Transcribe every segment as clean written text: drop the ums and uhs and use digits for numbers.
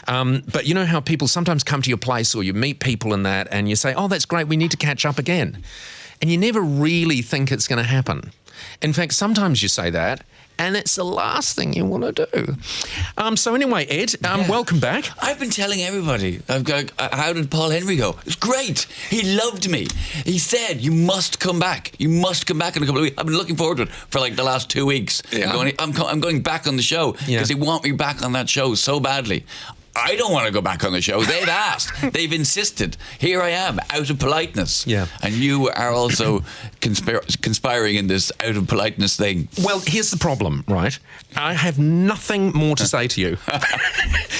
But you know how people sometimes come to your place or you meet people and that, and you say, oh, that's great, we need to catch up again. And you never really think it's going to happen. In fact, sometimes you say that, and it's the last thing you want to do. So anyway, Ed, welcome back. I've been telling everybody, how did Paul Henry go? It's great. He loved me. He said, you must come back. You must come back in a couple of weeks. I've been looking forward to it for like the last 2 weeks. Yeah. I'm going back on the show because they want me back on that show so badly. I don't want to go back on the show. They've asked. They've insisted. Here I am, out of politeness. Yeah. And you are also conspiring in this out of politeness thing. Well, here's the problem, right? I have nothing more to say to you.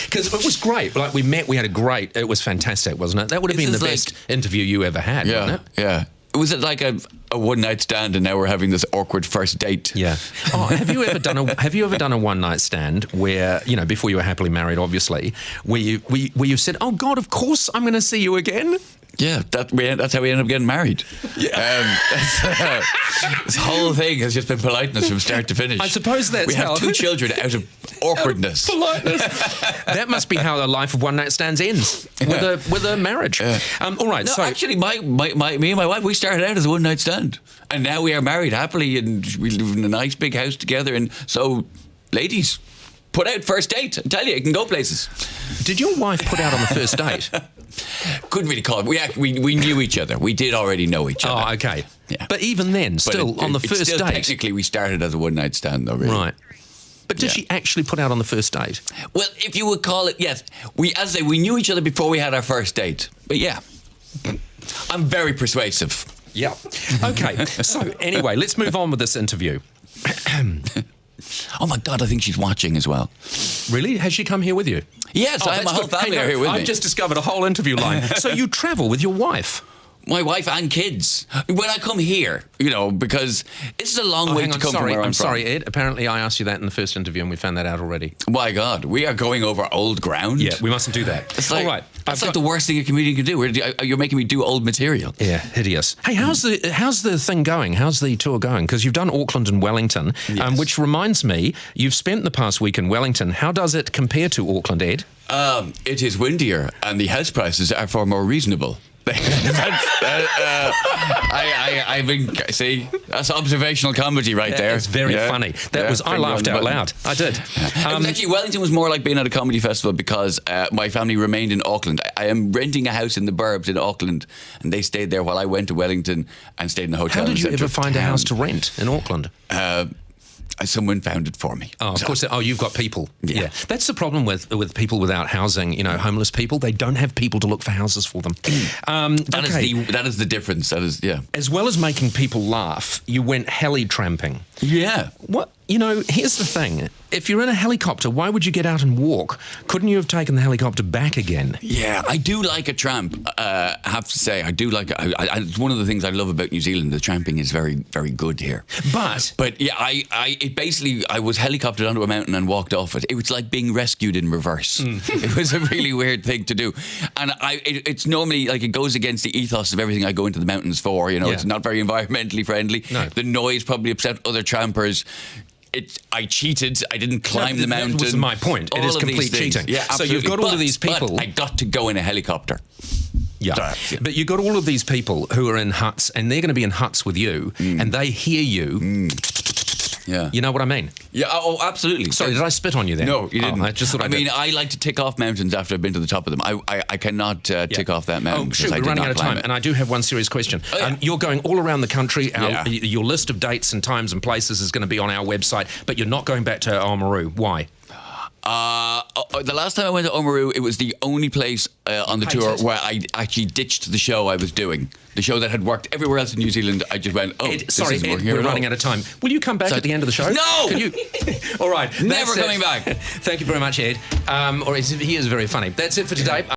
Because it was great. Like, we met, we had it was fantastic, wasn't it? That would have been the best interview you ever had, wasn't it? Yeah. Was it like a one-night stand, and now we're having this awkward first date? Yeah. Oh, have you ever done a one-night stand where, you know, before you were happily married, obviously, where you said, "Oh God, of course I'm going to see you again"? Yeah, that's how we ended up getting married. Yeah. This whole thing has just been politeness from start to finish. I suppose that's we have 2 children out of awkwardness. Politeness. That must be how the life of one-night stands ends, with a marriage. All right. No, so actually, me and my wife, we started out as a one-night stand, and now we are married happily, and we live in a nice big house together. And so, ladies, put out first date. I tell you, it can go places. Did your wife put out on the first date? Couldn't really call it. We knew each other. We did already know each other. Oh, okay. Yeah. But even then, on the first date. Technically, we started as a one-night stand, though, really. Right. But did she actually put out on the first date? Well, if you would call it, yes. We knew each other before we had our first date. But yeah, I'm very persuasive. Yeah. Okay. So anyway, let's move on with this interview. Oh my God, I think she's watching as well. Really? Has she come here with you? Yes, I have my whole family here with me. I've just discovered a whole interview line. So you travel with your wife? My wife and kids. When I come here, you know, because it's a long way to come from where I'm from. I'm sorry, Ed. Apparently I asked you that in the first interview and we found that out already. My God, we are going over old ground. Yeah, we mustn't do that. It's like, all right. That's like the worst thing a comedian can do. You're making me do old material. Yeah, hideous. Hey, how's the thing going? How's the tour going? Because you've done Auckland and Wellington, which reminds me, you've spent the past week in Wellington. How does it compare to Auckland, Ed? It is windier and the house prices are far more reasonable. I mean, see, that's observational comedy right there. It's very funny. I laughed out loud. I did. Actually, Wellington was more like being at a comedy festival because my family remained in Auckland. I am renting a house in the burbs in Auckland, and they stayed there while I went to Wellington and stayed in a hotel. How did you ever find a house to rent in Auckland? Someone found it for me. Oh, of course. Oh, you've got people. Yeah. That's the problem with people without housing, you know, homeless people. They don't have people to look for houses for them. That is the difference. That is, yeah. As well as making people laugh, you went heli-tramping. Yeah. What? You know, here's the thing. If you're in a helicopter, why would you get out and walk? Couldn't you have taken the helicopter back again? Yeah, I do like a tramp. I have to say, I do like it. It's one of the things I love about New Zealand. The tramping is very, very good here. But yeah, I was helicoptered onto a mountain and walked off it. It was like being rescued in reverse. It was a really weird thing to do. And it's normally like it goes against the ethos of everything I go into the mountains for. You know, It's not very environmentally friendly. No. The noise probably upset other trampers. I cheated. I didn't climb the mountain. That was my point. It is complete cheating. Yeah, absolutely. So you've got all of these people. But I got to go in a helicopter. Yeah. But you've got all of these people who are in huts, and they're going to be in huts with you, and they hear you. Yeah. You know what I mean? Yeah, oh, absolutely. Sorry, did I spit on you then? No, you didn't. I just thought I mean, I like to tick off mountains after I've been to the top of them. I cannot tick off that mountain. Oh, shoot, we're running out of time. And I do have one serious question. Oh, yeah. You're going all around the country. Your list of dates and times and places is going to be on our website, but you're not going back to Oamaru. Why? The last time I went to Oamaru, it was the only place on the tour where I actually ditched the show I was doing. The show that had worked everywhere else in New Zealand. I just went, Ed, we're running out of time. Will you come back at the end of the show? No! Can you? All right. Never coming back. Thank you very much, Ed. He is very funny. That's it for today.